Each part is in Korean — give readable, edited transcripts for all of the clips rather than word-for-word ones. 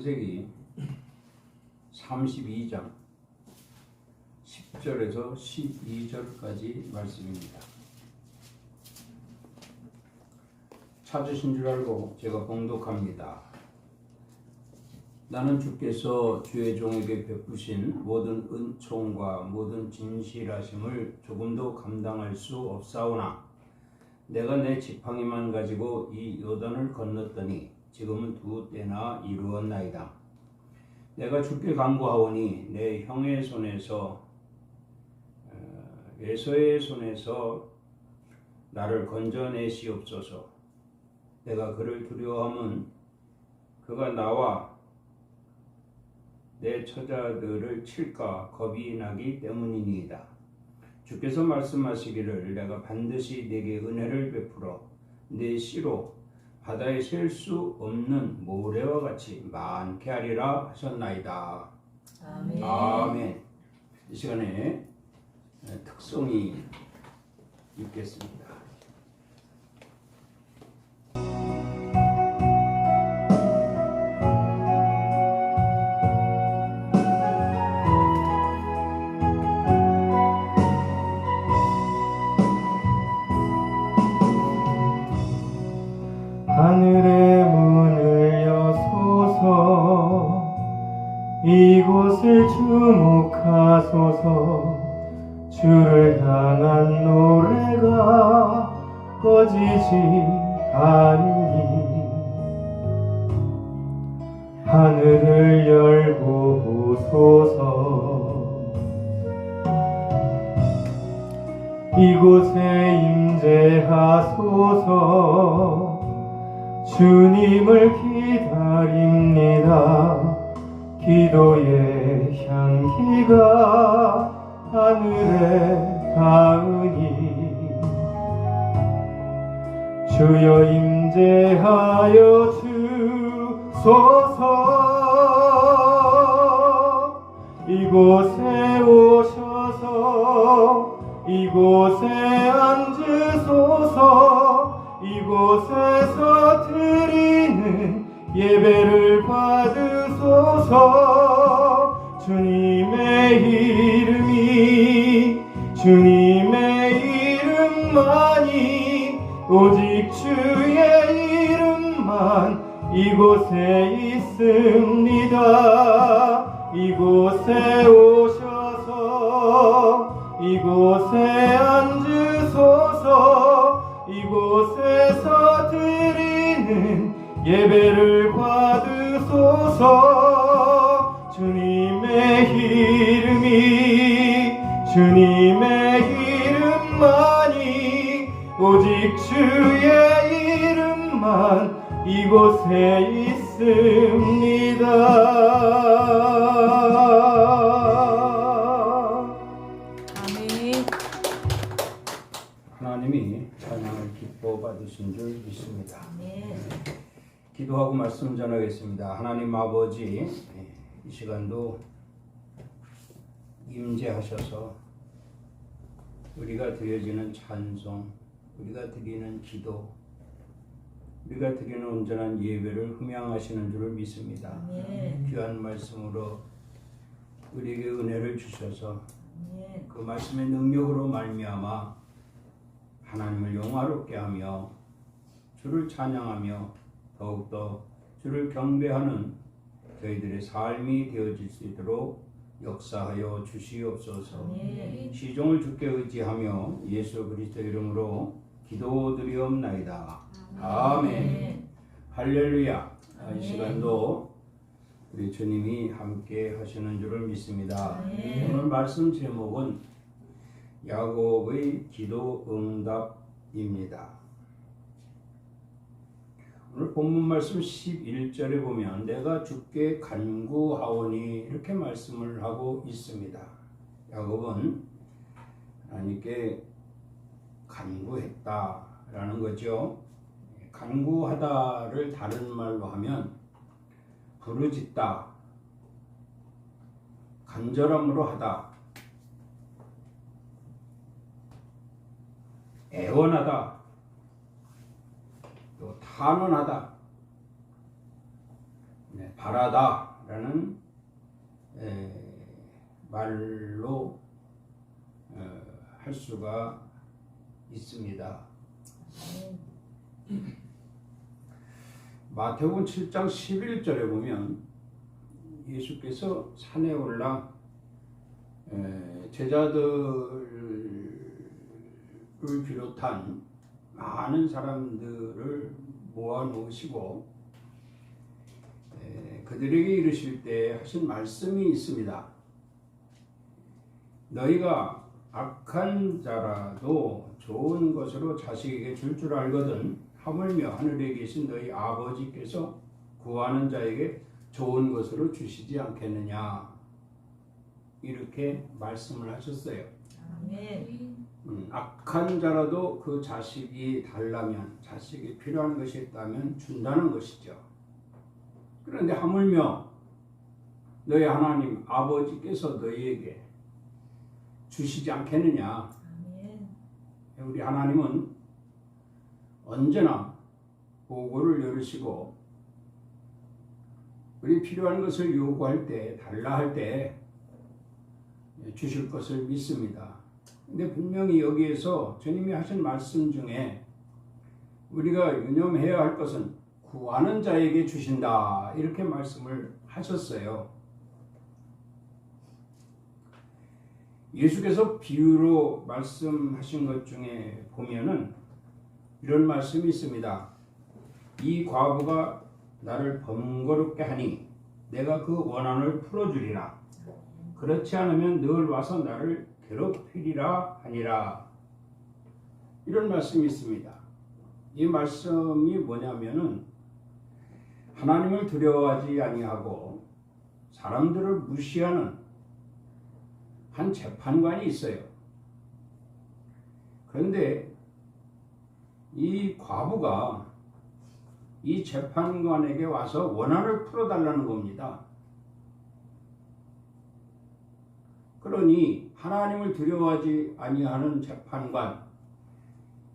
창세기 32장 10절에서 12절까지 말씀입니다. 찾으신 줄 알고 제가 봉독합니다. 나는 주께서 주의 종에게 베푸신 모든 은총과 모든 진실하심을 조금도 감당할 수 없사오나 내가 내 지팡이만 가지고 이 요단을 건넜더니 지금은 두 때나 이루었나이다. 내가 주께 간구하오니 내 형의 손에서 에서의 손에서 나를 건져내시옵소서. 내가 그를 두려워함은 그가 나와 내 처자들을 칠까 겁이 나기 때문이니이다. 주께서 말씀하시기를 내가 반드시 네게 은혜를 베풀어 네 씨로 바다에 셀 수 없는 모래와 같이 많게 하리라 하셨나이다. 아멘. 아멘. 이 시간에 특성이 있겠습니다. 하늘의 문을 여소서 이곳을 주목하소서 주를 향한 노래가 꺼지지 않으니 하늘을 열고 보소서 이곳에 임재하소서 주님을 기다립니다. 기도의 향기가 하늘에 닿으니 주여 임재하여 주소서. 이곳에 오셔서 이곳에 앉으소서. 이곳에서 드리는 예배를 받으소서. 주님의 주님의 이름만이 오직 주의 이름만 이곳에 있습니다. 이곳에 오셔서 이곳에 앉으소서. 이곳에서 드리는 예배를 받으소서. 주님의 이름만이 오직 주의 이름만 이곳에 있습니다. 아멘. 하나님이 찬양을 기뻐 받으신 줄 믿습니다. 아멘. 기도하고 말씀 전하겠습니다. 하나님 아버지, 이 시간도 임재하셔서 우리가 드려지는 찬송, 우리가 드리는 기도, 우리가 드리는 온전한 예배를 흠양하시는 줄을 믿습니다. 아멘. 귀한 말씀으로 우리에게 은혜를 주셔서 아멘. 그 말씀의 능력으로 말미암아 하나님을 영화롭게 하며 주를 찬양하며 더욱더 주를 경배하는 저희들의 삶이 되어질 수 있도록 역사하여 주시옵소서. 아멘. 시종을 주께 의지하며 예수 그리스도 이름으로 기도드리옵나이다. 아멘. 할렐루야. 아멘. 이 시간도 우리 주님이 함께 하시는 줄을 믿습니다. 아멘. 오늘 말씀 제목은 야곱의 기도 응답입니다. 오늘 본문 말씀 11절에 보면 내가 주께 간구하오니 이렇게 말씀을 하고 있습니다. 야곱은 하나님께 간구했다라는 거죠. 간구하다를 다른 말로 하면 부르짖다, 간절함으로 하다, 애원하다, 또 탄원하다, 바라다라는 말로 할 수가 있습니다. 마태복음 7장 11절에 보면 예수께서 산에 올라 제자들을 비롯한 많은 사람들을 모아 놓으시고 그들에게 이르실 때 하신 말씀이 있습니다. 너희가 악한 자라도 좋은 것으로 자식에게 줄 줄 알거든 하물며 하늘에 계신 너희 아버지께서 구하는 자에게 좋은 것으로 주시지 않겠느냐, 이렇게 말씀을 하셨어요. 아멘. 악한 자라도 그 자식이 달라면, 자식이 필요한 것이 있다면 준다는 것이죠. 그런데 하물며 너희 하나님 아버지께서 너희에게 주시지 않겠느냐. 아멘. 우리 하나님은 언제나 보고를 열으시고 우리 필요한 것을 요구할 때, 달라 할 때 주실 것을 믿습니다. 근데 분명히 여기에서 주님이 하신 말씀 중에 우리가 유념해야 할 것은 구하는 자에게 주신다, 이렇게 말씀을 하셨어요. 예수께서 비유로 말씀하신 것 중에 보면은 이런 말씀이 있습니다. 이 과부가 나를 번거롭게 하니 내가 그 원한을 풀어주리라. 그렇지 않으면 늘 와서 나를 괴롭히리라 하니라. 이런 말씀이 있습니다. 이 말씀이 뭐냐면은 하나님을 두려워하지 아니하고 사람들을 무시하는 한 재판관이 있어요. 그런데 이 과부가 이 재판관에게 와서 원한을 풀어달라는 겁니다. 그러니 하나님을 두려워하지 아니하는 재판관,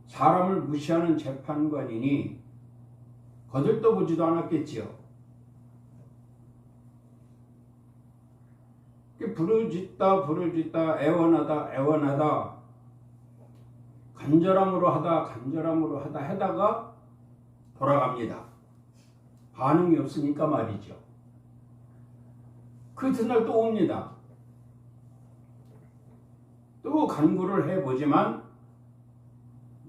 사람을 무시하는 재판관이니 거들떠보지도 않았겠지요. 부르짖다 애원하다 간절함으로 하다 하다가 돌아갑니다. 반응이 없으니까 말이죠. 그 이튿날 또 옵니다. 또 간구를 해보지만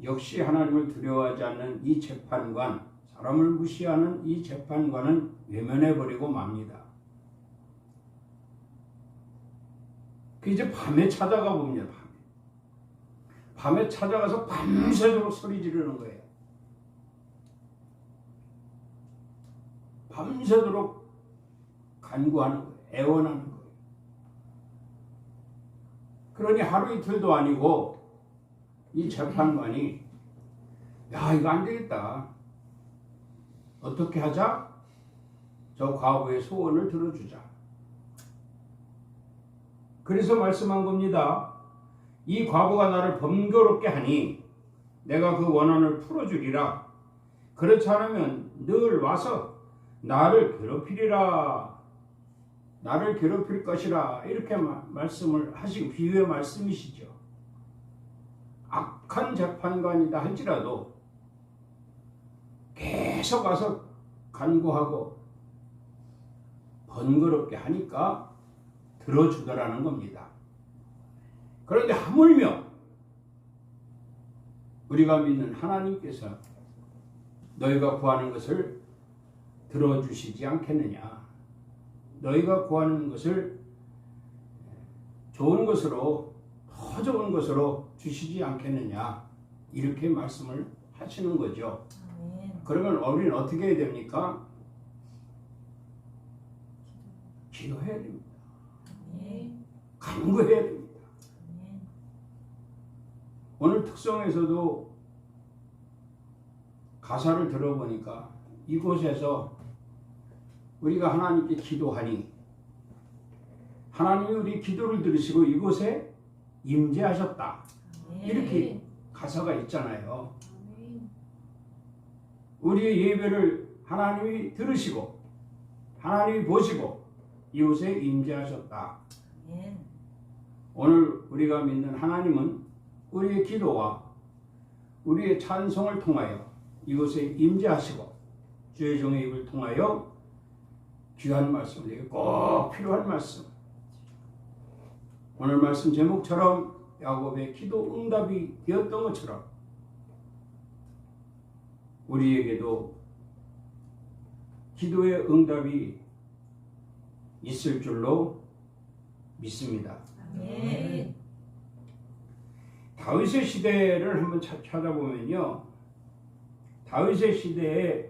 역시 하나님을 두려워하지 않는 이 재판관, 사람을 무시하는 이 재판관은 외면해버리고 맙니다. 그 이제 밤에 찾아가 봅니다. 밤에 찾아가서 밤새도록 소리 지르는 거예요. 밤새도록 간구하는 거예요. 애원하는 거예요. 그러니 하루 이틀도 아니고 이 재판관이 야, 이거 안 되겠다. 어떻게 하자? 저 과부의 소원을 들어주자. 그래서 말씀한 겁니다. 이 과부가 나를 번거롭게 하니 내가 그 원한을 풀어주리라. 그렇지 않으면 늘 와서 나를 괴롭히리라. 나를 괴롭힐 것이라. 이렇게 말씀을 하시고 비유의 말씀이시죠. 악한 재판관이다 할지라도 계속 와서 간구하고 번거롭게 하니까 들어주더라는 겁니다. 그런데 하물며 우리가 믿는 하나님께서 너희가 구하는 것을 들어주시지 않겠느냐. 너희가 구하는 것을 좋은 것으로, 더 좋은 것으로 주시지 않겠느냐. 이렇게 말씀을 하시는 거죠. 아멘. 그러면 우리는 어떻게 해야 됩니까? 기도해야 됩니다. 아멘. 간구해야 됩니다. 아멘. 오늘 특성에서도 가사를 들어보니까 이곳에서 우리가 하나님께 기도하니 하나님이 우리 기도를 들으시고 이곳에 임재하셨다. 아멘. 이렇게 가사가 있잖아요. 아멘. 우리의 예배를 하나님이 들으시고 하나님이 보시고 이곳에 임재하셨다. 아멘. 오늘 우리가 믿는 하나님은 우리의 기도와 우리의 찬송을 통하여 이곳에 임재하시고 주의 종의 입을 통하여 귀한 말씀, 우리에게 꼭 필요한 말씀, 오늘 말씀 제목처럼 야곱의 기도 응답이 되었던 것처럼 우리에게도 기도의 응답이 있을 줄로 믿습니다. 아멘. 다윗의 시대를 한번 찾아보면요, 다윗의 시대에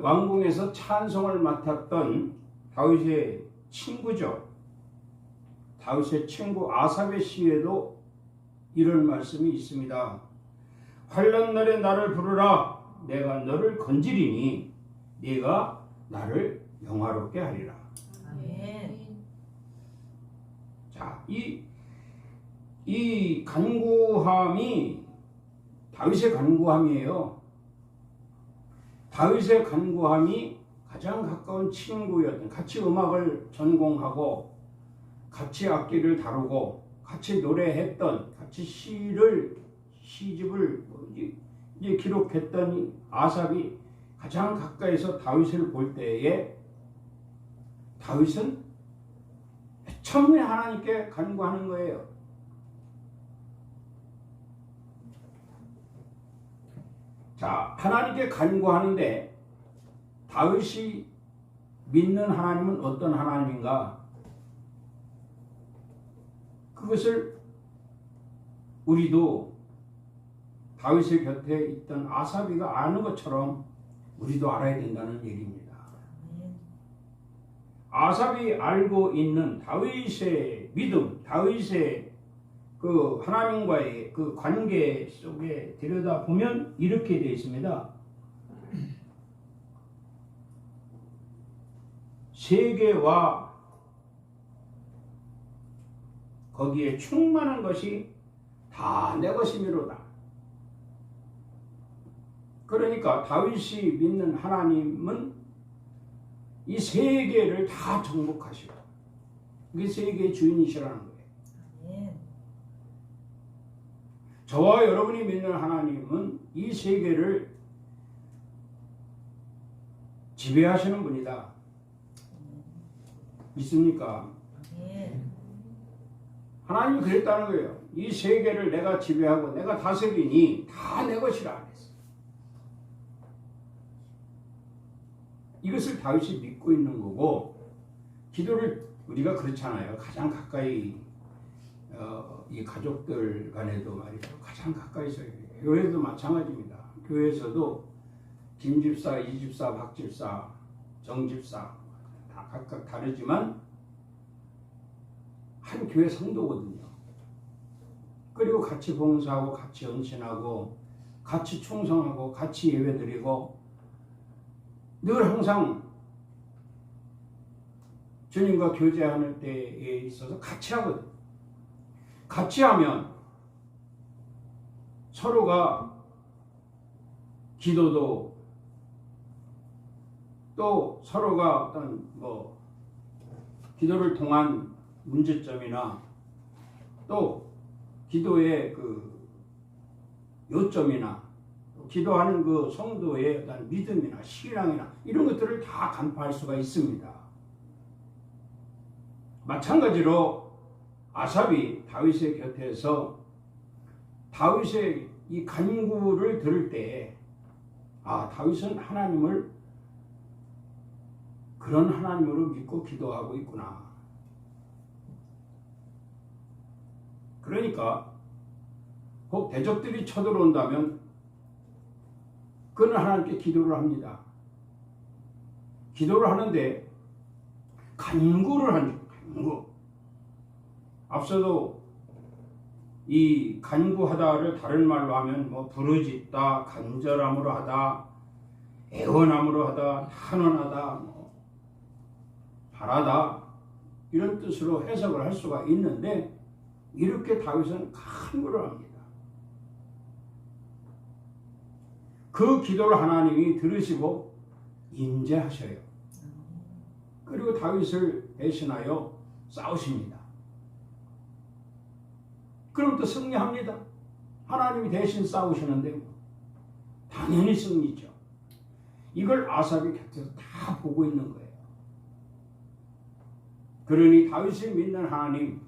왕궁에서 찬송을 맡았던 다윗의 친구죠. 다윗의 친구 아삽의 시에도 이런 말씀이 있습니다. 환난 날에 나를 부르라. 내가 너를 건지리니 네가 나를 영화롭게 하리라. 아멘. 자, 이 간구함이 다윗의 간구함이에요. 다윗의 간구함이 가장 가까운 친구였던, 같이 음악을 전공하고 같이 악기를 다루고 같이 노래했던, 같이 시집을 이제 기록했던 이 아삽이 가장 가까이서 다윗을 볼 때에 다윗은 처음에 하나님께 간구하는 거예요. 자, 하나님께 간구하는데 다윗이 믿는 하나님은 어떤 하나님인가? 그것을 우리도 다윗의 곁에 있던 아삽이가 아는 것처럼 우리도 알아야 된다는 얘기입니다. 아삽이 알고 있는 다윗의 믿음, 다윗의 그 하나님과의 그 관계 속에 들여다 보면 이렇게 되어 있습니다. 세계와 거기에 충만한 것이 다 내 것이미로다. 그러니까 다윗이 믿는 하나님은 이 세계를 다 정복하시고 이게 세계의 주인이시라는 거예요. 아멘. 저와 여러분이 믿는 하나님은 이 세계를 지배하시는 분이다. 믿습니까? 아멘. 하나님이 그랬다는 거예요. 이 세계를 내가 지배하고 내가 다스리니 다 내 것이라 그랬어요. 이것을 다윗이 믿고 있는 거고, 기도를 우리가 그렇잖아요. 가장 가까이 이 가족들 간에도 말이죠. 가장 가까이서 교회도 마찬가지입니다. 교회에서도 김집사, 이집사, 박집사, 정집사 다 각각 다르지만 한 교회 성도거든요. 그리고 같이 봉사하고 같이 헌신하고 같이 충성하고 같이 예배드리고 늘 항상 주님과 교제하는 때에 있어서 같이 하거든요. 같이 하면 서로가 기도도 또 서로가 어떤 기도를 통한 문제점이나 또 기도의 그 요점이나 기도하는 그 성도의 어떤 믿음이나 신앙이나 이런 것들을 다 간파할 수가 있습니다. 마찬가지로 아삽이 다윗의 곁에서 다윗의 이 간구를 들을 때, 다윗은 하나님을 그런 하나님으로 믿고 기도하고 있구나. 그러니까 혹 대적들이 쳐들어온다면 그는 하나님께 기도를 합니다. 기도를 하는데 간구를 하죠. 간구. 앞서도 이 간구하다를 다른 말로 하면 부르짖다, 간절함으로 하다, 애원함으로 하다, 탄원하다, 바라다 이런 뜻으로 해석을 할 수가 있는데 이렇게 다윗은 간구를 합니다. 그 기도를 하나님이 들으시고 임재하셔요. 그리고 다윗을 대신하여 싸우십니다. 그럼 또 승리합니다. 하나님이 대신 싸우시는데 당연히 승리죠. 이걸 아삽이 곁에서 다 보고 있는 거예요. 그러니 다윗을 믿는 하나님,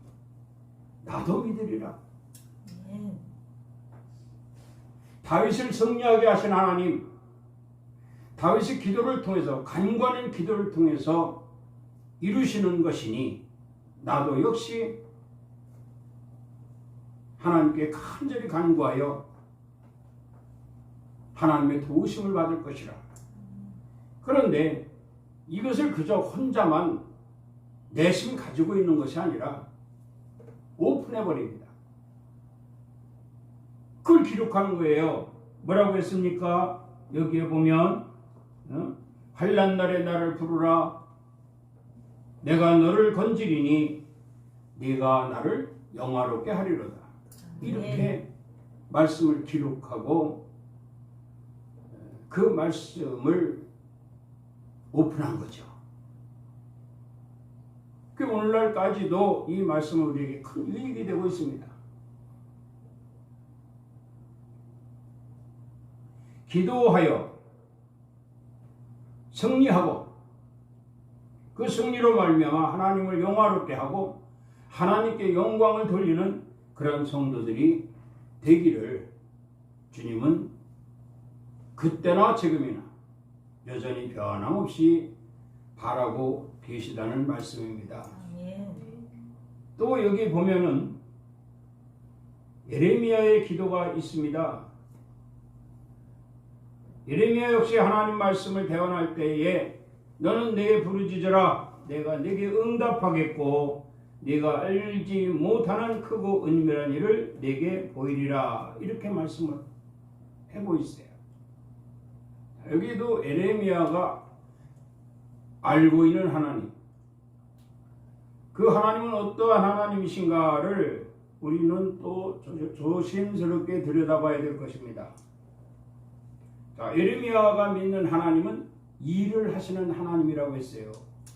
나도 믿으리라. 아멘. 다윗을 승리하게 하신 하나님, 다윗의 기도를 통해서, 간구하는 기도를 통해서 이루시는 것이니 나도 역시 하나님께 간절히 간구하여 하나님의 도우심을 받을 것이라. 그런데 이것을 그저 혼자만 내심 가지고 있는 것이 아니라 오픈해버립니다. 그걸 기록하는 거예요. 뭐라고 했습니까? 여기에 보면 환난 날에 나를 부르라. 내가 너를 건지리니 네가 나를 영화롭게 하리로다. 이렇게 말씀을 기록하고 그 말씀을 오픈한 거죠. 그 오늘날까지도 이 말씀은 우리에게 큰 유익이 되고 있습니다. 기도하여 승리하고 그 승리로 말미암아 하나님을 영화롭게 하고 하나님께 영광을 돌리는 그런 성도들이 되기를 주님은 그때나 지금이나 여전히 변함없이 바라고 계시다는 말씀입니다. 아멘. 또 여기 보면은 예레미야의 기도가 있습니다. 예레미야 역시 하나님 말씀을 대언할 때에 너는 내게 부르짖으라 내가 네게 응답하겠고 네가 알지 못하는 크고 은밀한 일을 네게 보이리라 이렇게 말씀을 하고 있어요. 여기도 예레미야가 알고 있는 하나님, 그 하나님은 어떠한 하나님이신가를 우리는 또 조심스럽게 들여다봐야 될 것입니다. 자, 예레미야가 믿는 하나님은 일을 하시는 하나님이라고 했어요.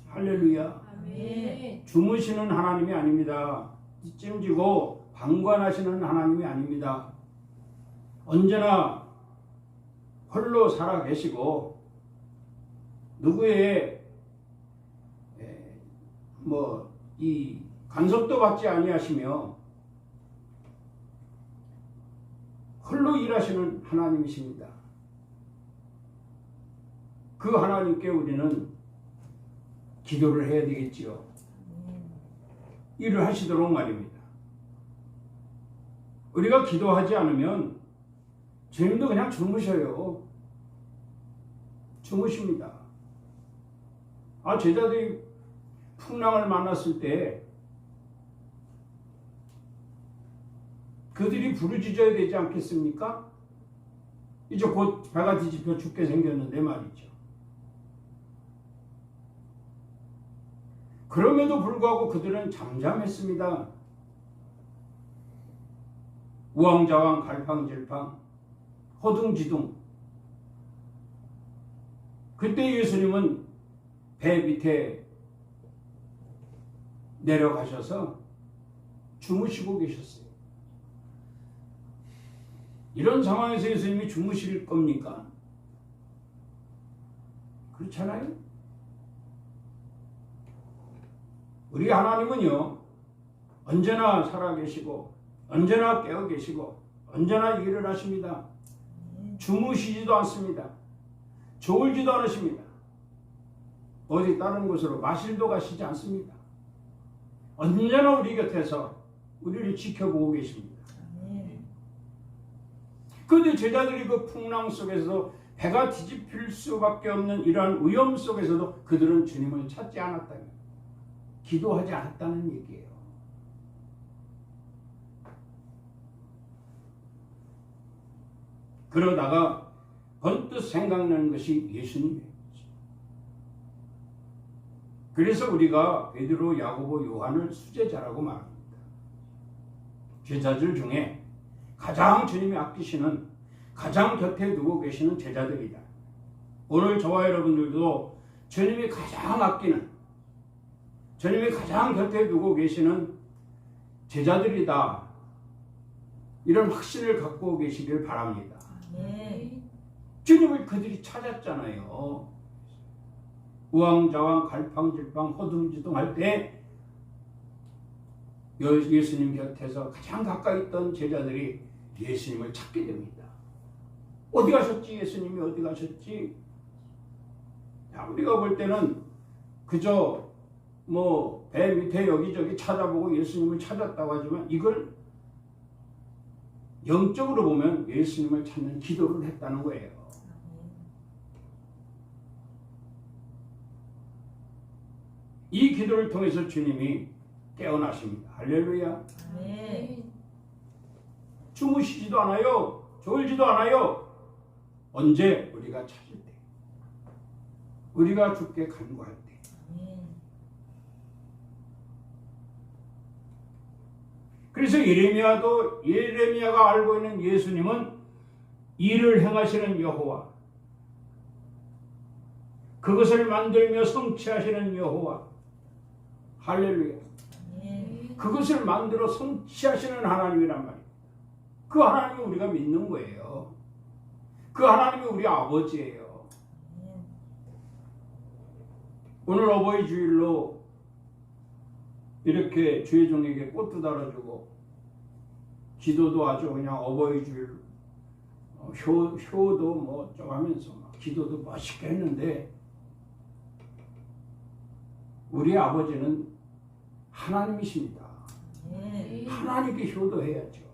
할렐루야. 아멘. 주무시는 하나님이 아닙니다. 찜지고 방관하시는 하나님이 아닙니다. 언제나 홀로 살아 계시고 누구의 이 간섭도 받지 아니하시며 홀로 일하시는 하나님이십니다. 그 하나님께 우리는 기도를 해야 되겠지요. 일을 하시도록 말입니다. 우리가 기도하지 않으면 주님도 그냥 주무셔요. 주무십니다. 제자들이 풍랑을 만났을 때 그들이 부르짖어야 되지 않겠습니까? 이제 곧 배가 뒤집혀 죽게 생겼는데 말이죠. 그럼에도 불구하고 그들은 잠잠했습니다. 우왕좌왕 갈팡질팡 허둥지둥. 그때 예수님은 배 밑에 내려가셔서 주무시고 계셨어요. 이런 상황에서 예수님이 주무실 겁니까? 그렇잖아요? 우리 하나님은요, 언제나 살아계시고 언제나 깨어 계시고 언제나 일을 하십니다. 주무시지도 않습니다. 졸지도 않으십니다. 어디 다른 곳으로 마실도 가시지 않습니다. 언제나 우리 곁에서 우리를 지켜보고 계십니다. 그런데 제자들이 그 풍랑 속에서도 배가 뒤집힐 수밖에 없는 이러한 위험 속에서도 그들은 주님을 찾지 않았다니, 기도하지 않았다는 얘기예요. 그러다가 번뜩 생각나는 것이 예수님이에요. 그래서 우리가 베드로, 야고보, 요한을 수제자라고 말합니다. 제자들 중에 가장 주님이 아끼시는, 가장 곁에 두고 계시는 제자들이다. 오늘 저와 여러분들도 주님이 가장 아끼는, 주님이 가장 곁에 두고 계시는 제자들이다. 이런 확신을 갖고 계시길 바랍니다. 아멘. 주님을 그들이 찾았잖아요. 우왕좌왕 갈팡질팡 허둥지둥할 때 예수님 곁에서 가장 가까이 있던 제자들이 예수님을 찾게 됩니다. 어디 가셨지? 예수님이 어디 가셨지? 우리가 볼 때는 그저 배 밑에 여기저기 찾아보고 예수님을 찾았다고 하지만 이걸 영적으로 보면 예수님을 찾는 기도를 했다는 거예요. 이 기도를 통해서 주님이 깨어나십니다. 할렐루야. 아멘. 주무시지도 않아요. 졸지도 않아요. 언제? 우리가 찾을 때. 우리가 주께 간구할 때. 아멘. 그래서 예레미야가 알고 있는 예수님은 일을 행하시는 여호와, 그것을 만들며 성취하시는 여호와. 할렐루야. 아멘. 그것을 만들어 성취하시는 하나님이란 말이에요. 그 하나님이 우리가 믿는 거예요. 그 하나님이 우리 아버지예요. 아멘. 오늘 어버이 주일로 이렇게 주의 종에게 꽃도 달아주고 기도도 아주 그냥 어버이 주일 효도 뭐 어쩌고 하면서 기도도 멋있게 했는데 우리 아버지는 하나님이십니다. 아멘. 하나님께 효도해야죠.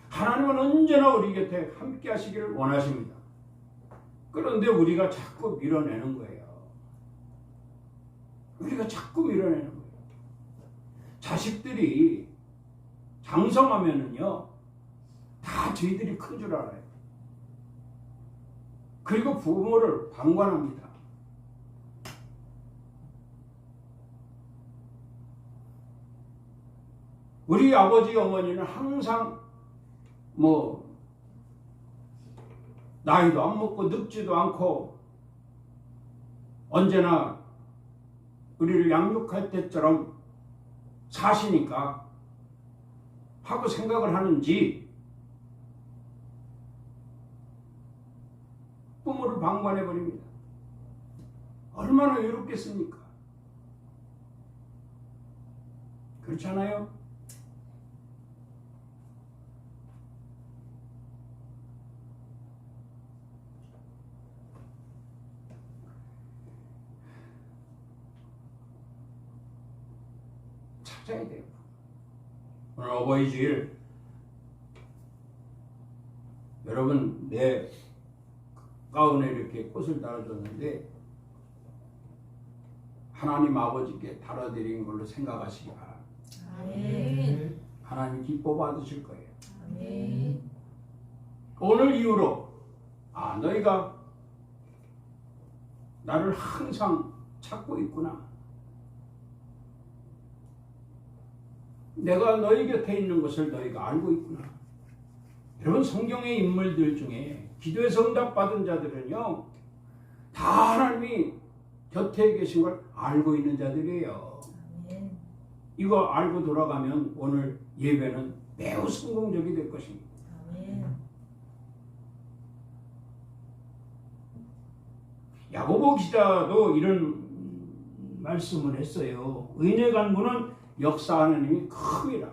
하나님은 언제나 우리 곁에 함께 하시기를 원하십니다. 그런데 우리가 자꾸 밀어내는 거예요. 우리가 자꾸 밀어내는 거예요. 자식들이 장성하면은요, 다 저희들이 큰 줄 알아요. 그리고 부모를 방관합니다. 우리 아버지 어머니는 항상 나이도 안 먹고 늙지도 않고 언제나 우리를 양육할 때처럼 사시니까 하고 생각을 하는지 부모를 방관해 버립니다. 얼마나 외롭겠습니까? 그렇잖아요? 찾아야 돼요. 오늘 어버이 주일 여러분 내 가운에 이렇게 꽃을 달아줬는데 하나님 아버지께 달아드린 걸로 생각하시기 바랍니다. 아멘. 하나님 기뻐 받으실 거예요. 아멘. 오늘 이후로 너희가 나를 항상 찾고 있구나. 내가 너희 곁에 있는 것을 너희가 알고 있구나. 여러분 성경의 인물들 중에 기도에서 응답받은 자들은요 다 하나님이 곁에 계신 걸 알고 있는 자들이에요. 아멘. 이거 알고 돌아가면 오늘 예배는 매우 성공적이 될 것입니다. 아멘. 야고보 기자도 이런 말씀을 했어요. 의인의 간구는 역사하는 힘이 큽니다.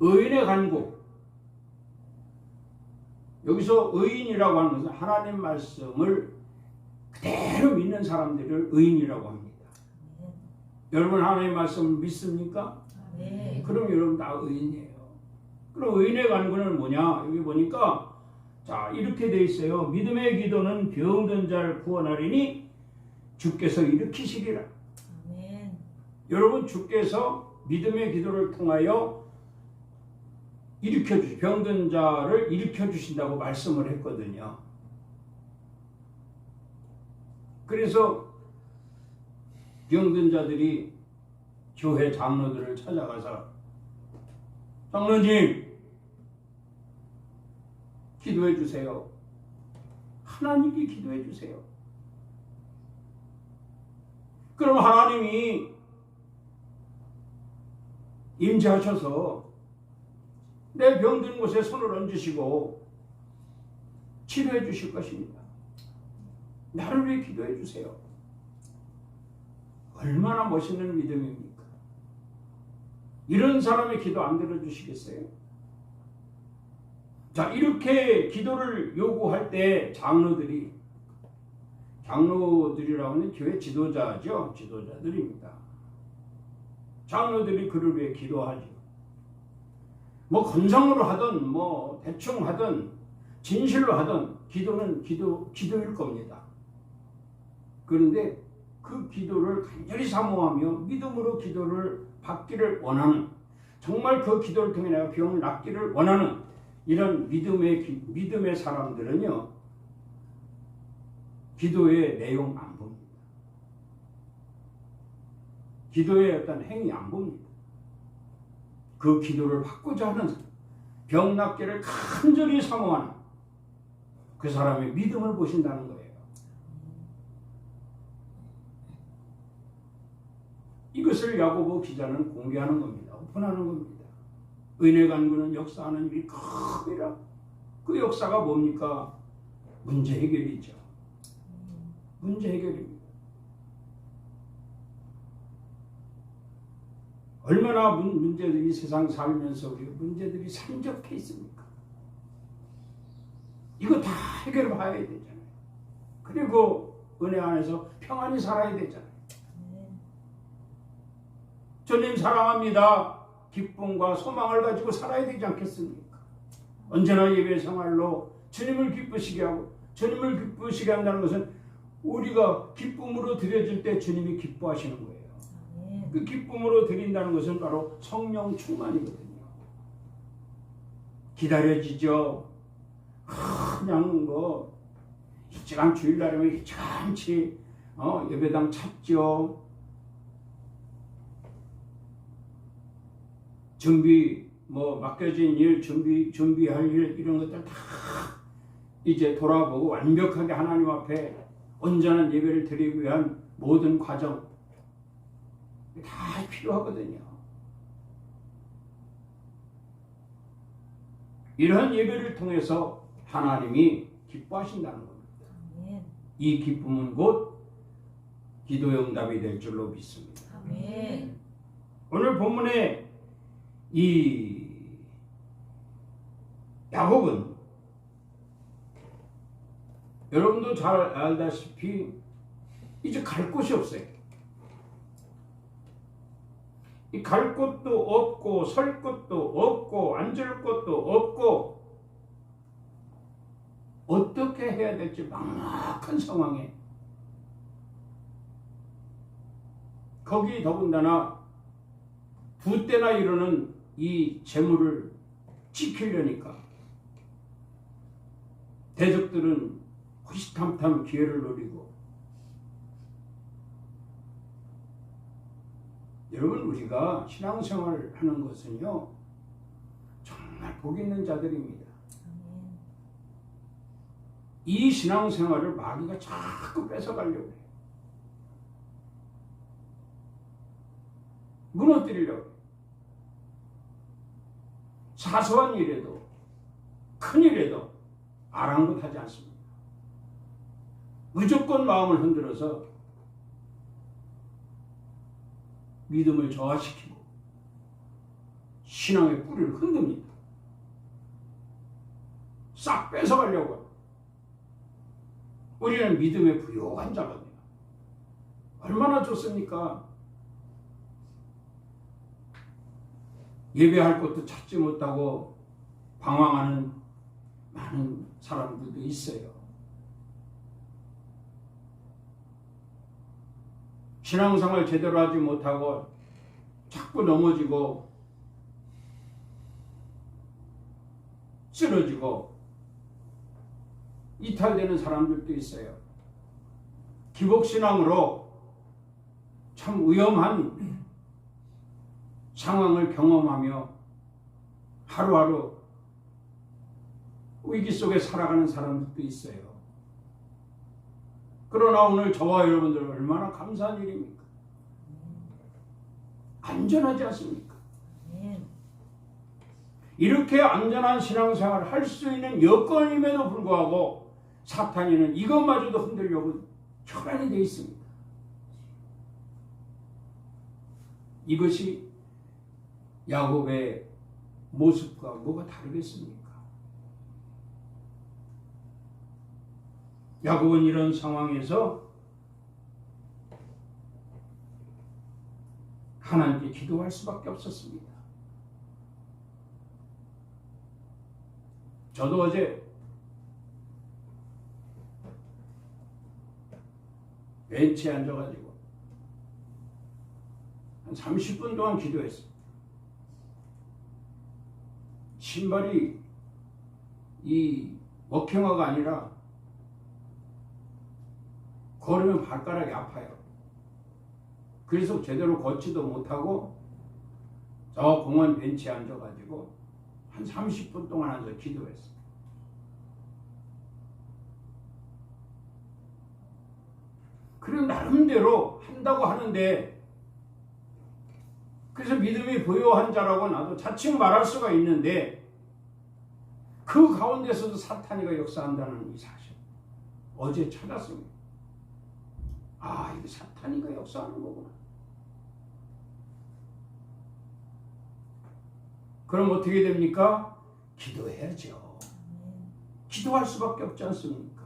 의인의 간구, 여기서 의인이라고 하는 것은 하나님 말씀을 그대로 믿는 사람들을 의인이라고 합니다. 아멘. 여러분 하나님 말씀을 믿습니까? 아멘. 그럼 여러분 다 의인이에요. 그럼 의인의 간구는 뭐냐? 여기 보니까 자 이렇게 돼 있어요. 믿음의 기도는 병든 자를 구원하리니 주께서 일으키시리라. 아멘. 여러분 주께서 믿음의 기도를 통하여 병든 자를 일으켜 주신다고 말씀을 했거든요. 그래서 병든 자들이 교회 장로들을 찾아가서 장로님 기도해 주세요. 하나님께 기도해 주세요. 그럼 하나님이 임재하셔서 내 병든 곳에 손을 얹으시고 치료해 주실 것입니다. 나를 위해 기도해 주세요. 얼마나 멋있는 믿음입니까? 이런 사람의 기도 안 들어주시겠어요? 자, 이렇게 기도를 요구할 때 장로들이라고 하는 교회 지도자죠. 지도자들입니다. 장로들이 그를 위해 기도하죠. 뭐 건성으로 하든 뭐 대충 하든 진실로 하든 기도는 기도일 겁니다. 그런데 그 기도를 간절히 사모하며 믿음으로 기도를 받기를 원하는, 정말 그 기도를 통해 내가 병을 낫기를 원하는 이런 믿음의 사람들은요, 기도의 내용 안 봅니다. 기도의 어떤 행위 안 봅니다. 그 기도를 받고자 하는, 병 낫기를 간절히 사모하는 그 사람의 믿음을 보신다는 거예요. 이것을 야고보 기자는 공개하는 겁니다. 오픈하는 겁니다. 은혜 간구는 역사하는 일이 큽니다. 그 역사가 뭡니까? 문제 해결이죠. 문제 해결입니다. 얼마나 문제들이 세상 살면서 우리 문제들이 산적해 있습니까? 이거 다 해결 봐야 되잖아요. 그리고 은혜 안에서 평안히 살아야 되잖아요. 주님 사랑합니다. 기쁨과 소망을 가지고 살아야 되지 않겠습니까? 언제나 예배 생활로 주님을 기쁘시게 하고, 주님을 기쁘시게 한다는 것은 우리가 기쁨으로 드려질 때 주님이 기뻐하시는 거예요. 그 기쁨으로 드린다는 것은 바로 성령 충만이거든요. 기다려지죠. 그냥 뭐 일찌감 주일날이면 일찌감치 예배당 찾죠. 맡겨진 일, 준비할 일, 이런 것들 다 이제 돌아보고 완벽하게 하나님 앞에 온전한 예배를 드리기 위한 모든 과정 다 필요하거든요. 이러한 예배를 통해서 하나님이 기뻐하신다는 겁니다. 이 기쁨은 곧 기도의 응답이 될 줄로 믿습니다. 아멘. 오늘 본문에 이 야곱은 여러분도 잘 알다시피 이제 갈 곳이 없어요. 이 갈 곳도 없고 설 곳도 없고 앉을 곳도 없고 어떻게 해야 될지 막막한 상황에, 거기 더군다나 두 때나 이르는 이 재물을 지키려니까 대적들은 호시탐탐 기회를 노리고, 여러분 우리가 신앙생활을 하는 것은요 정말 복 있는 자들입니다. 이 신앙생활을 마귀가 자꾸 뺏어가려고 해요. 무너뜨리려고 해요. 사소한 일에도 큰 일에도 아랑곳하지 않습니다. 무조건 마음을 흔들어서 믿음을 저하시키고 신앙의 뿌리를 흔듭니다. 싹 뺏어가려고 합니다. 우리는 믿음의 부요한 자거든요. 얼마나 좋습니까? 예배할 곳도 찾지 못하고 방황하는 많은 사람들도 있어요. 신앙생활 제대로 하지 못하고 자꾸 넘어지고 쓰러지고 이탈되는 사람들도 있어요. 기복신앙으로 참 위험한 상황을 경험하며 하루하루 위기 속에 살아가는 사람들도 있어요. 그러나 오늘 저와 여러분들 얼마나 감사한 일입니까? 안전하지 않습니까? 아멘. 이렇게 안전한 신앙생활을 할 수 있는 여건임에도 불구하고 사탄이는 이것마저도 흔들려고 혈안이 되어 있습니다. 이것이 야곱의 모습과 뭐가 다르겠습니까? 야곱은 이런 상황에서 하나님께 기도할 수밖에 없었습니다. 저도 어제 벤치에 앉아가지고 한 30분 동안 기도했어요. 신발이 이 워킹화가 아니라 걸으면 발가락이 아파요. 그래서 제대로 걷지도 못하고 저 공원 벤치에 앉아가지고 한 30분 동안 앉아 기도했어요. 그런 나름대로 한다고 하는데, 그래서 믿음이 부요한 자라고 나도 자칭 말할 수가 있는데, 그 가운데서도 사탄이가 역사한다는 이 사실 어제 찾았습니다. 아, 이게 사탄이가 역사하는 거구나. 그럼 어떻게 됩니까? 기도해야죠. 기도할 수밖에 없지 않습니까?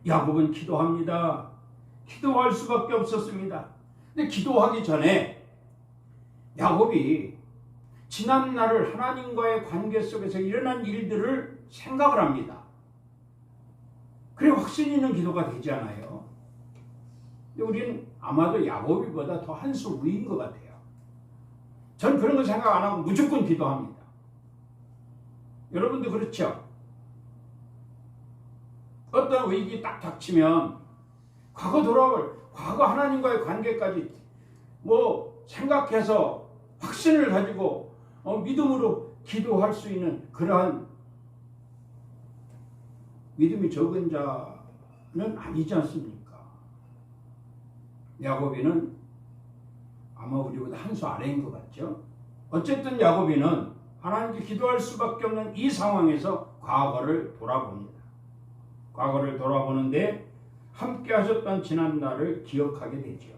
야곱은 기도합니다. 기도할 수밖에 없었습니다. 근데 기도하기 전에 야곱이 지난 날을 하나님과의 관계 속에서 일어난 일들을 생각을 합니다. 그래 확신 있는 기도가 되지 않아요. 근데 우리는 아마도 야곱이보다 더 한 수 위인 것 같아요. 전 그런 거 생각 안 하고 무조건 기도합니다. 여러분도 그렇죠? 어떤 위기 딱 닥치면 과거 과거 하나님과의 관계까지 생각해서 확신을 가지고 믿음으로 기도할 수 있는 그러한 믿음이 적은 자는 아니지 않습니까? 야곱이는 아마 우리보다 한 수 아래인 것 같죠? 어쨌든 야곱이는 하나님께 기도할 수밖에 없는 이 상황에서 과거를 돌아봅니다. 과거를 돌아보는데 함께 하셨던 지난날을 기억하게 되죠.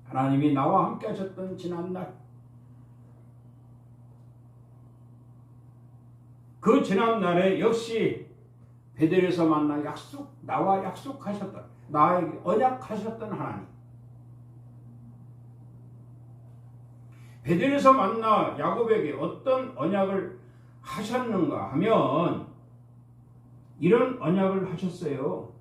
하나님이 나와 함께 하셨던 지난날, 그 지난날에 역시 베델에서 만나 나와 약속하셨던, 나에게 언약하셨던 하나님, 베델에서 만나 야곱에게 어떤 언약을 하셨는가 하면 이런 언약을 하셨어요.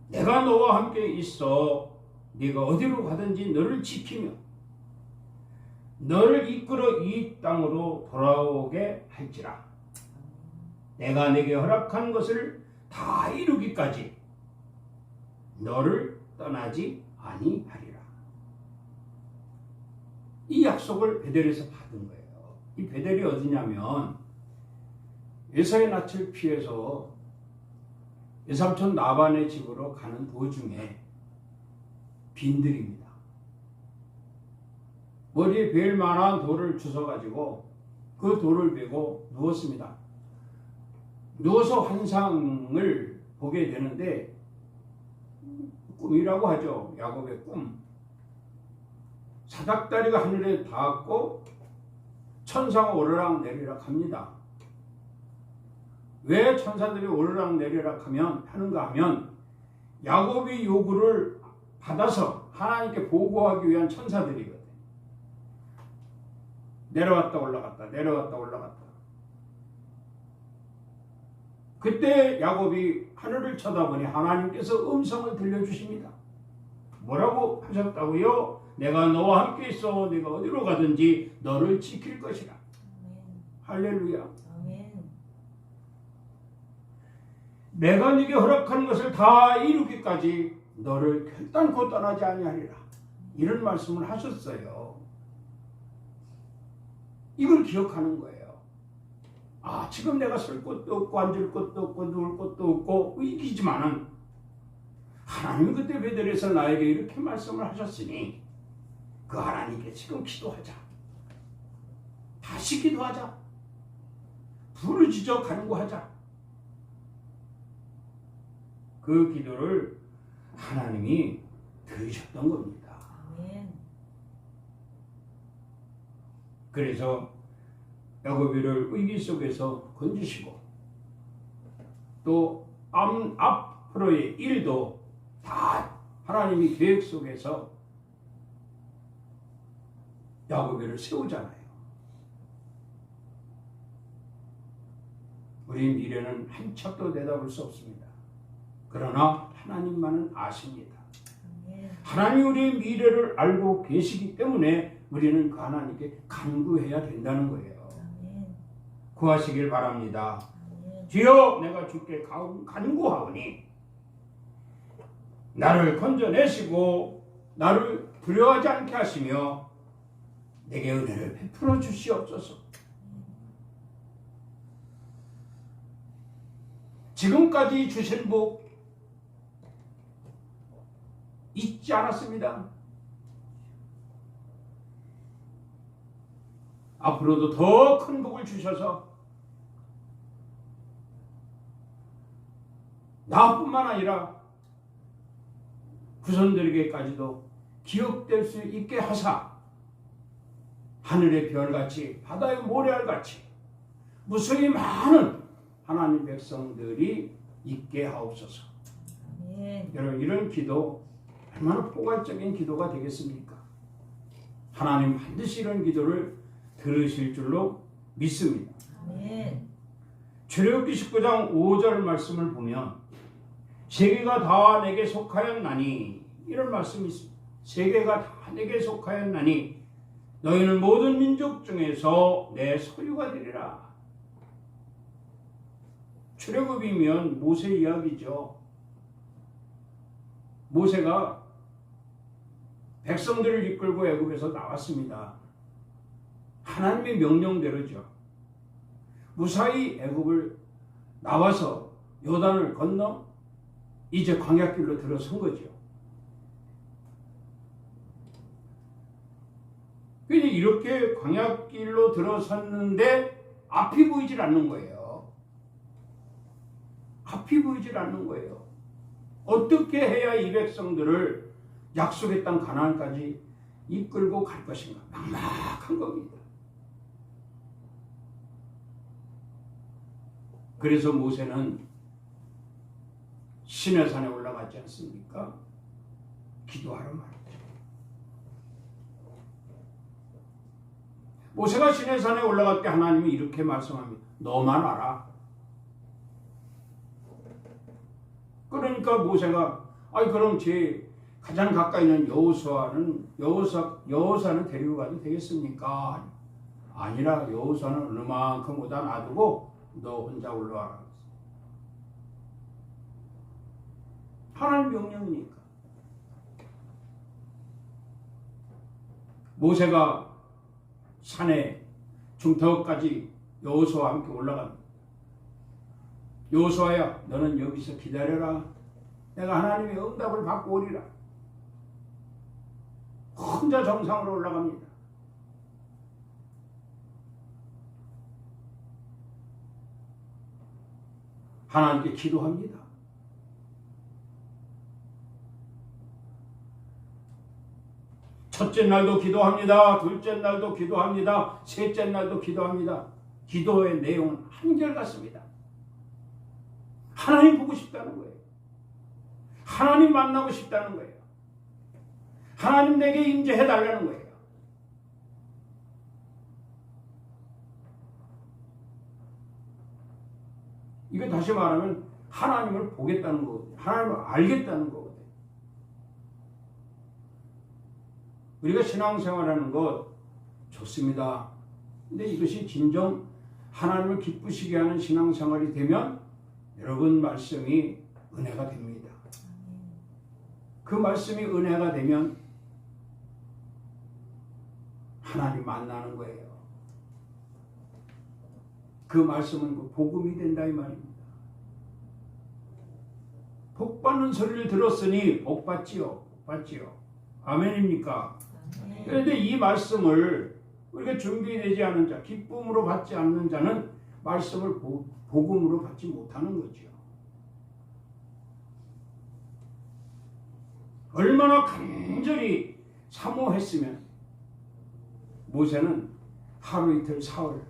내가 너와 함께 있어 네가 어디로 가든지 너를 지키며 너를 이끌어 이 땅으로 돌아오게 할지라. 내가 네게 허락한 것을 다 이루기까지 너를 떠나지 아니하리라. 이 약속을 베델에서 받은 거예요. 이 베델이 어디냐면 에사의 낯을 피해서 외삼촌 나반의 집으로 가는 도중에 빈들입니다. 머리에 벨 만한 돌을 주워가지고 그 돌을 베고 누웠습니다. 누워서 환상을 보게 되는데, 꿈이라고 하죠. 야곱의 꿈. 사닥다리가 하늘에 닿았고 천사가 오르락 내리락 합니다. 왜 천사들이 오르락 내리락 하는가 하면 야곱이 요구를 받아서 하나님께 보고하기 위한 천사들이거든요. 내려왔다 올라갔다 내려왔다 올라갔다. 그때 야곱이 하늘을 쳐다보니 하나님께서 음성을 들려주십니다. 뭐라고 하셨다고요? 내가 너와 함께 있어 네가 어디로 가든지 너를 지킬 것이라. 아멘. 할렐루야. 아멘. 내가 네게 허락한 것을 다 이루기까지 너를 결단코 떠나지 아니하리라. 이런 말씀을 하셨어요. 이걸 기억하는 거예요. 아, 지금 내가 설 곳도 없고 앉을 곳도 없고 누울 곳도 없고 이기지만은 하나님이 그때 베델에서 나에게 이렇게 말씀을 하셨으니 그 하나님께 지금 기도하자. 다시 기도하자. 부르짖어 간구하자. 그 기도를 하나님이 들으셨던 겁니다. 아멘. 그래서 야곱이를 위기 속에서 건지시고 또 앞으로의 일도 다 하나님이 계획 속에서 야곱이를 세우잖아요. 우리 미래는 한 척도 내다볼 수 없습니다. 그러나 하나님만은 아십니다. 아멘. 하나님 우리의 미래를 알고 계시기 때문에 우리는 그 하나님께 간구해야 된다는 거예요. 아멘. 구하시길 바랍니다. 아멘. 주여, 내가 주께 간구하오니 나를 건져내시고 나를 두려워하지 않게 하시며 내게 은혜를 베풀어 주시옵소서. 지금까지 주신 복 잊지 않았습니다. 앞으로도 더 큰 복을 주셔서 나뿐만 아니라 후손들에게까지도 기억될 수 있게 하사 하늘의 별같이 바다의 모래알같이 무수히 많은 하나님 백성들이 있게 하옵소서. 아멘. 여러분, 이런 기도 얼마나 포괄적인 기도가 되겠습니까? 하나님 반드시 이런 기도를 들으실 줄로 믿습니다. 아멘. 출애굽기 19장 5절 말씀을 보면 세계가 다 내게 속하였나니 이런 말씀이 있습니다. 세계가 다 내게 속하였나니 너희는 모든 민족 중에서 내 소유가 되리라. 출애굽이면 모세 이야기죠. 모세가 백성들을 이끌고 애굽에서 나왔습니다. 하나님의 명령대로죠. 무사히 애굽을 나와서 요단을 건너 이제 광야길로 들어선 거죠. 그런데 이렇게 광야길로 들어섰는데 앞이 보이질 않는 거예요. 앞이 보이질 않는 거예요. 어떻게 해야 이 백성들을 약속의 땅 가나안까지 이끌고 갈 것인가? 막막한 겁니다. 그래서 모세는 시내산에 올라가지 않습니까? 기도하러 말이죠. 모세가 시내산에 올라갈 때 하나님이 이렇게 말씀합니다. 너만 와라. 그러니까 모세가 그럼 제 가장 가까이 있는 여호수아는 데리고 가도 되겠습니까? 아니라 여호수아는 어느 만큼 오다 놔두고 너 혼자 올라와라. 하나님 명령이니까. 모세가 산에 중턱까지 여호수아와 함께 올라갑니다. 여호수아야, 너는 여기서 기다려라. 내가 하나님의 응답을 받고 오리라. 혼자 정상으로 올라갑니다. 하나님께 기도합니다. 첫째 날도 기도합니다. 둘째 날도 기도합니다. 셋째 날도 기도합니다. 기도의 내용은 한결같습니다. 하나님 보고 싶다는 거예요. 하나님 만나고 싶다는 거예요. 하나님 내게 임재해달라는 거예요. 이거 다시 말하면 하나님을 보겠다는 거거든요. 하나님을 알겠다는 거거든요. 우리가 신앙생활하는 것 좋습니다. 근데 이것이 진정 하나님을 기쁘시게 하는 신앙생활이 되면 여러분 말씀이 은혜가 됩니다. 그 말씀이 은혜가 되면 하나님 만나는 거예요. 그 말씀은 그 복음이 된다 이 말입니다. 복 받는 소리를 들었으니 복 받지요. 복 받지요. 아멘입니까? 아멘. 그런데 이 말씀을 우리가 준비되지 않은 자, 기쁨으로 받지 않는 자는 말씀을 복음으로 받지 못하는 거죠. 얼마나 간절히 사모했으면 모세는 하루 이틀 사흘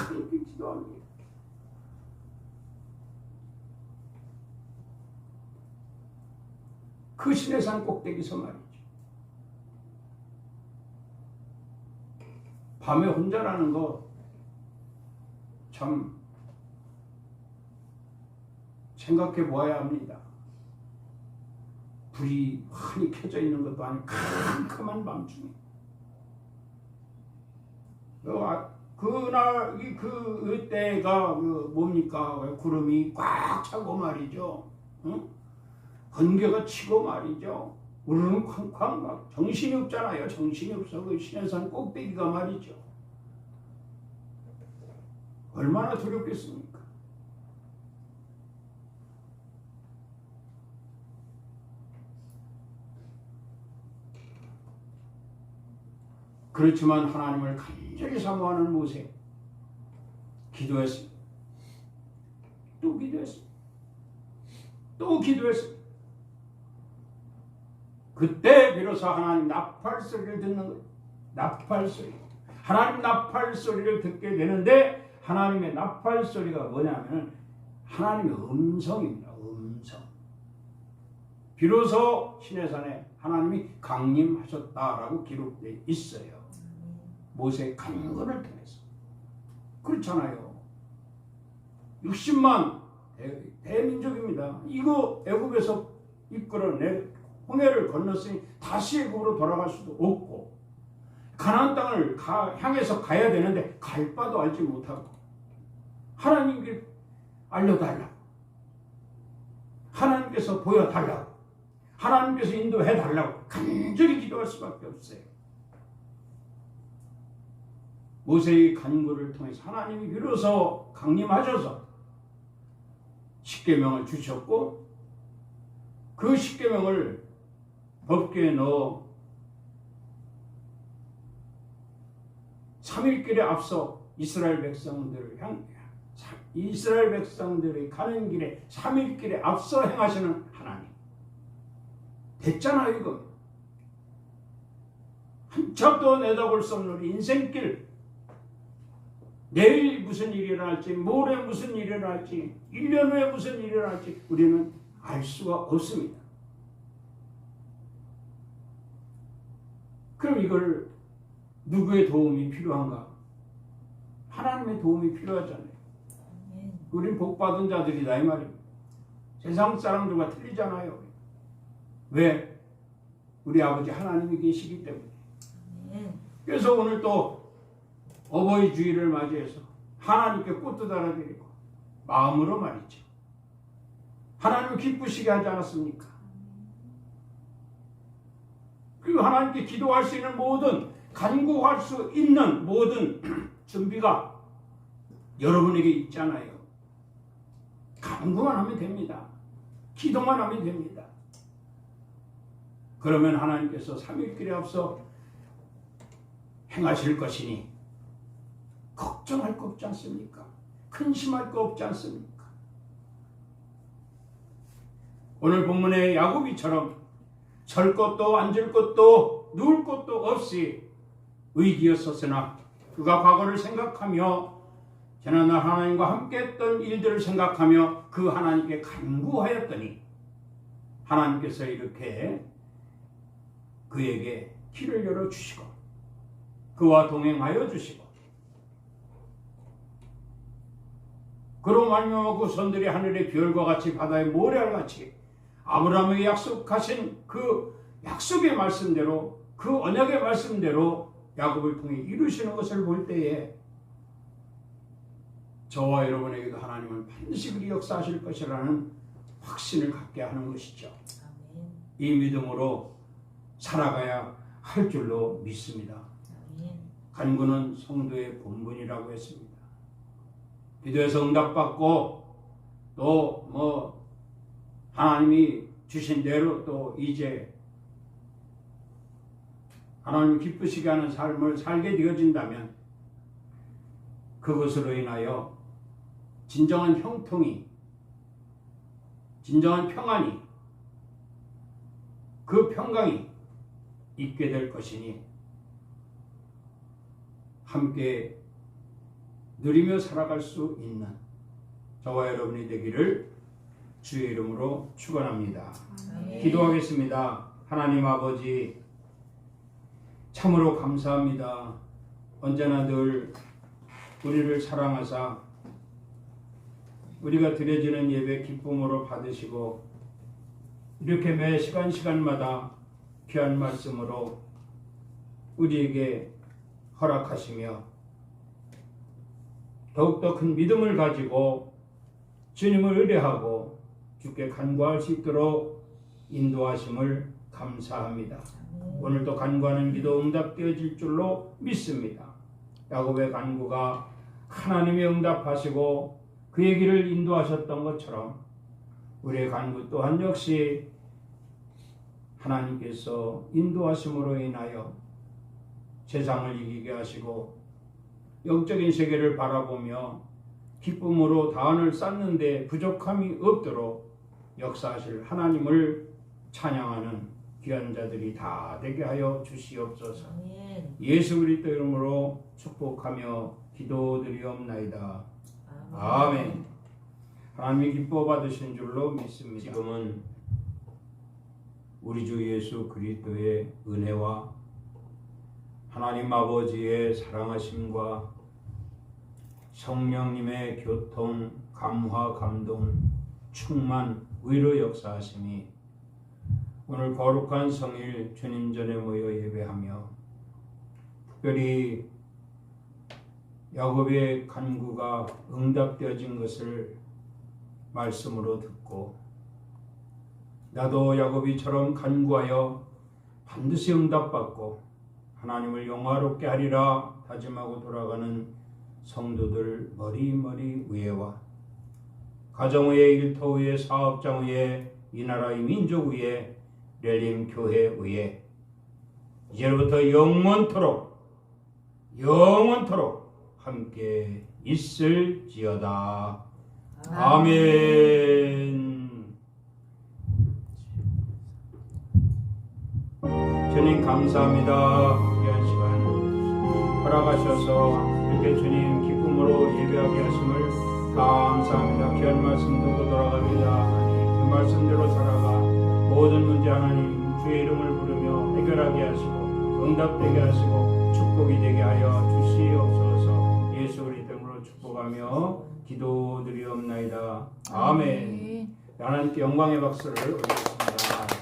그렇게 기도합니다. 그 시내산 꼭대기서 말이죠. 밤에 혼자라는 거 참 생각해 보아야 합니다. 불이 환히 켜져 있는 것도 아니고 캄캄한 밤중에 그날 그때가 뭡니까? 구름이 꽉 차고 말이죠. 응? 번개가 치고 말이죠. 우르르 쾅쾅 막 정신이 없잖아요. 정신이 없어. 그 시내산 꼭대기가 말이죠. 얼마나 두렵겠습니까? 그렇지만 하나님을 간절히 사모하는 모세 기도했습니다. 또 기도했습니다. 또 기도했습니다. 그때 비로소 하나님 나팔 소리를 듣는 거예요. 나팔 소리. 하나님 나팔 소리를 듣게 되는데 하나님의 나팔 소리가 뭐냐면 하나님의 음성입니다. 음성. 비로소 시내산에 하나님이 강림하셨다라고 기록되어 있어요. 모세의 간구를 통해서. 그렇잖아요. 60만 대민족입니다. 이거 애굽에서 이끌어내 홍해를 건넜으니 다시 애굽으로 돌아갈 수도 없고 가나안 땅을 향해서 가야 되는데 갈 바도 알지 못하고 하나님께 알려달라고 하나님께서 보여달라고 하나님께서 인도해달라고 간절히 기도할 수밖에 없어요. 모세의 간구를 통해서 하나님이 비로소 강림하셔서 십계명을 주셨고 그 십계명을 법궤에 넣어 3일길에 앞서 이스라엘 백성들이 가는 길에 3일길에 앞서 행하시는 하나님. 됐잖아요 이거. 한참도 내다볼 수 없는 우리 인생길. 내일 무슨 일이 일어날지, 모레 무슨 일이 일어날지, 1년 후에 무슨 일이 일어날지 우리는 알 수가 없습니다. 그럼 이걸 누구의 도움이 필요한가? 하나님의 도움이 필요하잖아요. 우린 복받은 자들이다 이 말입니다. 세상 사람들과 틀리잖아요. 왜? 우리 아버지 하나님이 계시기 때문에. 그래서 오늘 또 어버이 주일을 맞이해서 하나님께 꽃도 달아드리고 마음으로 말이죠. 하나님을 기쁘시게 하지 않았습니까? 그리고 하나님께 기도할 수 있는 모든 간구할 수 있는 모든 준비가 여러분에게 있잖아요. 간구만 하면 됩니다. 기도만 하면 됩니다. 그러면 하나님께서 3일길에 앞서 행하실 것이니 걱정할 거 없지 않습니까? 근심할 거 없지 않습니까? 오늘 본문의 야곱이처럼 설 것도 앉을 것도 누울 것도 없이 위기였었으나 그가 과거를 생각하며 지난날 하나님과 함께 했던 일들을 생각하며 그 하나님께 간구하였더니 하나님께서 이렇게 그에게 길을 열어주시고 그와 동행하여 주시고 그로 말미암아 그 손들이 하늘의 별과 같이 바다의 모래알 같이 아브라함에게 약속하신 그 약속의 말씀대로 그 언약의 말씀대로 야곱을 통해 이루시는 것을 볼 때에 저와 여러분에게도 하나님은 반드시 그리 역사하실 것이라는 확신을 갖게 하는 것이죠. 이 믿음으로 살아가야 할 줄로 믿습니다. 간구는 성도의 본분이라고 했습니다. 기도해서 응답받고 또 하나님이 주신 대로 또 이제 하나님 기쁘시게 하는 삶을 살게 되어진다면 그것으로 인하여 진정한 형통이, 진정한 평안이, 그 평강이 있게 될 것이니 함께 누리며 살아갈 수 있는 저와 여러분이 되기를 주의 이름으로 축원합니다. 아멘. 기도하겠습니다. 하나님 아버지, 참으로 감사합니다. 언제나 늘 우리를 사랑하사 우리가 드려지는 예배 기쁨으로 받으시고 이렇게 매 시간마다 귀한 말씀으로 우리에게 허락하시며 더욱더 큰 믿음을 가지고 주님을 의뢰하고 주께 간구할 수 있도록 인도하심을 감사합니다. 아멘. 오늘도 간구하는 기도 응답되어질 줄로 믿습니다. 야곱의 간구가 하나님이 응답하시고 그의 길을 인도하셨던 것처럼 우리의 간구 또한 역시 하나님께서 인도하심으로 인하여 세상을 이기게 하시고 영적인 세계를 바라보며 기쁨으로 다한을 쌓는데 부족함이 없도록 역사하실 하나님을 찬양하는 귀한 자들이 다 되게 하여 주시옵소서. 아멘. 예수 그리스도 이름으로 축복하며 기도드리옵나이다. 아멘. 하나님이 기뻐 받으신 줄로 믿습니다. 지금은 우리 주 예수 그리스도의 은혜와 하나님 아버지의 사랑하심과 성령님의 교통, 감화, 감동, 충만, 위로 역사하심이 오늘 거룩한 성일 주님 전에 모여 예배하며 특별히 야곱의 간구가 응답되어진 것을 말씀으로 듣고 나도 야곱이처럼 간구하여 반드시 응답받고 하나님을 영화롭게 하리라 다짐하고 돌아가는 성도들 머리머리 위에와 가정 위에, 일터 위에, 사업장 위에, 이 나라의 민족 위에, 렐림 교회 위에 이제부터 영원토록 함께 있을지어다. 아멘. 주님 감사합니다. 귀한 시간 허락하셔서 이렇게 주님 기쁨으로 예배하게 하심을 감사합니다. 귀한 말씀 듣고 돌아갑니다. 하나님 그 말씀대로 살아가 모든 문제 하나님 주의 이름을 부르며 해결하게 하시고 응답되게 하시고 축복이 되게 하여 주시옵소서. 예수 그리스도 이름으로 축복하며 기도드리옵나이다. 아멘. 하나님께 영광의 박수를 올리겠습니다.